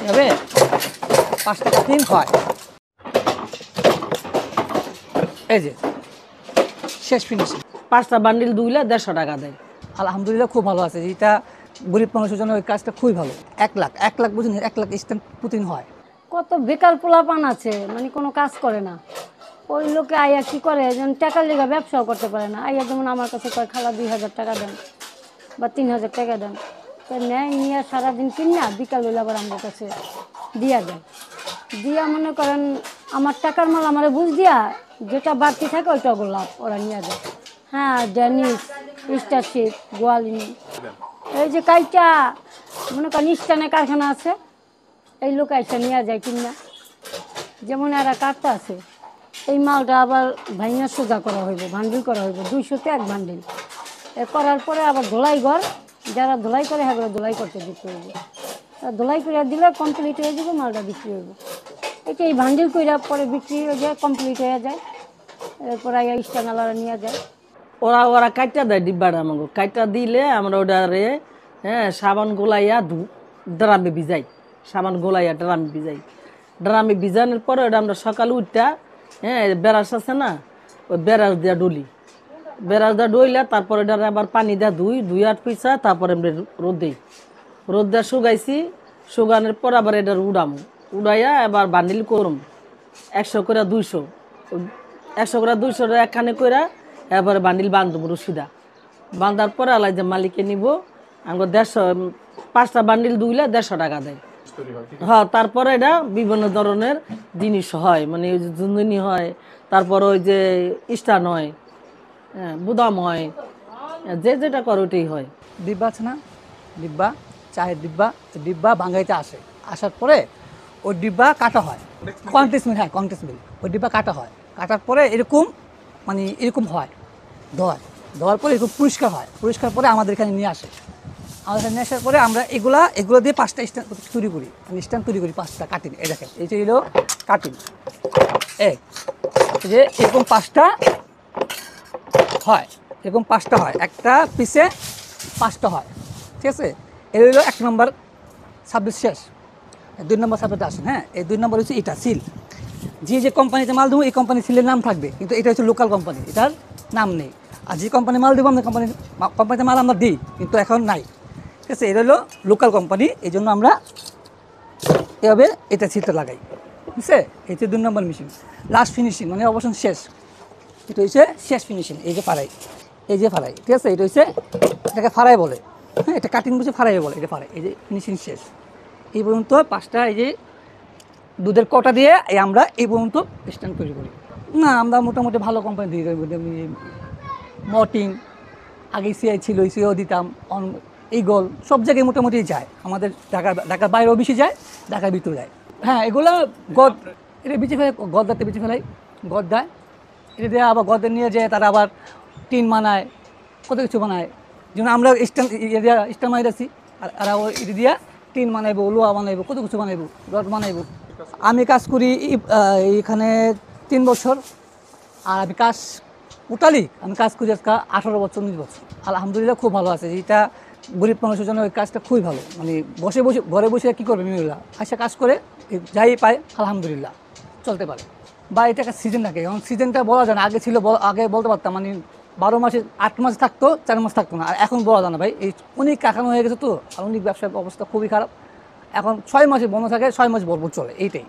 এভাবে 5 টাকা দিন হয়। এই যে শেষ ফিনিশিং। 5টা বান্ডিল দুইলে 150 টাকা দেয়। আলহামদুলিল্লাহ খুব ভালো আছে। যেটা গরিব মানুষের জন্য ওই কাজটা খুবই ভালো। 1 লাখ বুঝুন, 1 লাখ স্ট্যাম্প প্রতিদিন হয়। কত বেকার পোলাপান আছে, মানে কোনো কাজ করে না। ওই লোকে আইয়া কি করে, যেমন টাকার লেগে ব্যবসাও করতে পারে না। আইয়া যেমন আমার কাছে কয় খালা 2000 টাকা দেন বা 3000 টাকা দেন, তো নেয় নিয়ে সারাদিন কিনা বিকাল বেলা আবার আমার কাছে দিয়া দেন। দিয়া মনে করেন আমার টাকার মাল আমার বুঝ দিয়া যেটা বাড়তি থাকে ওইটা লাভ ওরা নিয়ে যায়। হ্যাঁ, ডেনিস, স্টারশিপ, গোয়ালিনী, এই যে কাইটা মনে করেন স্টানে কারখানা আছে, এই লোক আইসা নিয়ে যায় কিনা। যেমন এরা কাটতে আছে, এই মালটা আবার ভাইঙা সোজা করা হইব, ভান্ডিল করা হইব, 200-তে 1 ভান্ডিল। এ করার পরে আবার ধোলাই ঘর, যারা ধোলাই করে হ্যাঁ ধোলাই করতে দিতে হইব। ধোলাই করে দিলে কমপ্লিট হয়ে যাবে, মালটা বিক্রি হইব। এটা এই ভান্ডিল করে পরে বিক্রি হয়ে যায়, কমপ্লিট হয়ে যায়। এরপর আইয়া স্টানালারা নিয়ে যায়। ওরা কাইটা দেয় ডিব্বাটা আমাকে, কাইটা দিলে আমরা ওটারে সাবান গোলাইয়া ড্রামে ভিজাই, সাবান গোলাইয়া ড্রামে ভিজাই। ড্রামে ভিজানোর পরে ওটা আমরা সকালে উঠটা বেরাস আছে না, ওই বেরাস দিয়া ডলি, বেরাস দিয়া ডইলে তারপরে এটা আবার পানি দিয়া ধুই আট পিছা, তারপরে আমরা রোদ দিয়া শুকাইছি। শুকানোর পর আবার এটার উড়াইয়া এবার বান্ডিল করুম 100 করে 200, 100 করে 200 একখানে করে এবারে বান্ডিল বান্ধব রশিদা বাঁধার পরে আলাই যে মালিকে নিব আমাকে 150, 5টা বান্ডিল দুইলে 150 টাকা দেয়। হ্যাঁ, তারপরে এটা বিভিন্ন ধরনের জিনিস হয়, মানে ওই যে ঝুনঝুনি হয়, তারপর ওই যে স্টান হয়, বুদাম হয়, যে যেটা করে ওটাই হয়। ডিব্বা আছে না, ডিব্বা, চায়ের ডিব্বা, ডিব্বা ভাঙাইতে আসে। আসার পরে ওই ডিব্বা কাটা হয়, কন্টেস মিল, কন্টেস মিল। ওই ডিব্বা কাটা হয়, কাটার পরে এরকম মানে এরকম হয়, ধোয়ার পরে এরকম পরিষ্কার হয়। পরিষ্কার পরে আমাদের এখানে নিয়ে আসে। আমাদের এখানে নিয়ে আসার পরে আমরা এগুলো দিয়ে 5টা স্ট্যান্ড তৈরি করি। আমি স্ট্যান্ড তৈরি করি 5টা কাটিং। এই দেখেন, এই যে হলো কাটিং। এই যে এরকম 5টা হয়, এরকম 5টা হয়, একটা পিসে 5টা হয়। ঠিক আছে, এই হলো 1 নম্বর সাবজেক্ট শেষ। 2 নম্বর সাবজেক্ট আসেন। হ্যাঁ, এই 2 নম্বর হচ্ছে এটা সিল। যে কোম্পানিতে মাল দেবো এই কোম্পানির সিলের নাম থাকবে, কিন্তু এটা হচ্ছে লোকাল কোম্পানি, এটার নাম নেই। আর যে কোম্পানি মাল দেবো আমরা কোম্পানিতে মাল আমরা দিই, কিন্তু এখন নাই। ঠিক আছে, এটা হলো লোকাল কোম্পানি, এই জন্য আমরা এভাবে এটা সিলটা লাগাই। ঠিক আছে, এই হচ্ছে 2 নম্বর মেশিন। লাস্ট ফিনিশিং মানে অবসান শেষ, এটা হচ্ছে শেষ ফিনিশিং। এই যে ফাড়াই, এই যে ফাড়াই। ঠিক আছে, এটা হচ্ছে এটাকে ফাড়াই বলে। হ্যাঁ, এটা কাটিং বুঝে ফাড়াই বলে, এটা ফাড়াই। এই যে ফিনিশিং শেষ। এই পর্যন্ত 5টা এই যে দুধের কটা দিয়ে আমরা এই পর্যন্ত স্ট্যান্ড তৈরি করি। না, আমরা মোটামুটি ভালো কোম্পানি দিয়ে মর্টিন, আগে সিআই ছিল, সিও দিতাম, ইগল, সব জায়গায় মোটামুটি যায়। আমাদের ঢাকার বাইরেও বেশি যায়, ঢাকার ভিতরে যায়। হ্যাঁ, এগুলো গদ এটা বেঁচে ফেলে, গদ্দাতে বেঁচে ফেলাই, গদ দেয়। এটা দিয়ে আবার গদে নিয়ে যায়, তারা আবার টিন বানায়, কত কিছু বানায়। যেমন আমরা স্ট্যান্ড মাইরাছি, আর এরা এটা দিয়ে টিন বানাইবো, লোহা বানাইবো, কত কিছু বানাইবো, রড বানাইবো। আমি কাজ করি এখানে 3 বছর। আর আমি আমি কাজ করি আজকে 18 বছর 19 বছর। আলহামদুলিল্লাহ খুব ভালো আছে। যেটা গরিব মানুষের জন্য ওই কাজটা খুবই ভালো। মানে ঘরে বসে কী করবে মেয়েরা, আইসা কাজ করে যাই পায় আলহামদুলিল্লাহ চলতে পারে। বা এটা একটা সিজন থাকে, এবং সিজনটা বলা যায় না। আগে বলতে পারতাম, মানে 12 মাসে 8 মাস থাকতো, 4 মাস থাকতো না। আর এখন বলা যায় না ভাই, এই অনেক কারখানা হয়ে গেছে তো, আর অনেক ব্যবসার অবস্থা খুবই খারাপ। এখন 6 মাসে বন্ধ থাকে, 6 মাস বরবর চলে, এইটাই।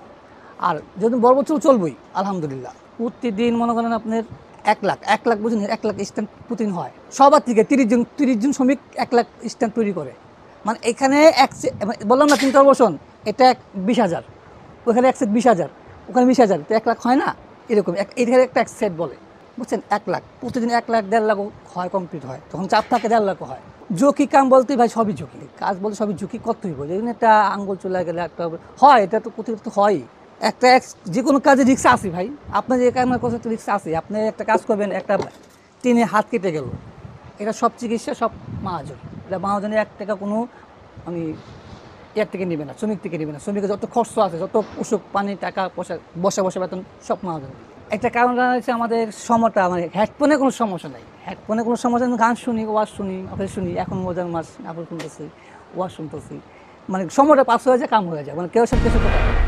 আর যদি বরবর চলবই আলহামদুলিল্লাহ। প্রতিদিন মনে করেন আপনার 1 লাখ বুঝুন, 1 লাখ স্ট্যান্ড প্রতিদিন হয়। সবার থেকে 30 জন শ্রমিক 1 লাখ স্ট্যান্ড তৈরি করে। মানে এখানে বললাম না 3টা বসন, এটা 20,000, ওখানে 1 সেট 20,000, ওখানে 20,000, তো 1 লাখ হয় না? এরকম এখানে একটা 1 সেট বলে, বুঝছেন? 1 লাখ প্রতিদিন 1 লাখ 1.5 লাখ হয়, কমপ্লিট হয়। তখন চাপ থাকে 1.5 লাখ হয়। ঝুঁকি কাম বলতে ভাই সবই ঝুঁকি, কাজ বলতে সবই ঝুঁকি করতেই হবে। যেদিন একটা আঙ্গুল চলে গেলে একটা হয়, এটা তো প্রতিদিন হয়ই। যে কোনো কাজে রিক্স আছে ভাই। আপনার যে কাজ করছে একটা রিক্স আছে। আপনি একটা কাজ করবেন, একটা টিনে হাত কেটে গেল, এটা সব চিকিৎসা, সব মহাজন। এটা মহাজনের 1 টাকা কোনো আমি এর থেকে নেবে না, শ্রমিক থেকে নেবে না। শ্রমিকের যত খরচ আছে, যত ওষুধ পানি টাকা পয়সা, বসে বেতন, সব মহাজন। একটা কারণ হচ্ছে আমাদের সময়টা, মানে হেডফোনে কোনো সমস্যা নাই। হেডফোনে কোনো সমস্যা নেই, গান শুনি, ওয়াজ শুনি, অফিস শুনি। এখন মজার মাস আপনি শুনতেছি, ওয়াজ শুনতেছি। মানে সময়টা পাস হয়ে যায়, কাম হয়ে যায়, মানে কেউ সব কিছু করতে পারে না।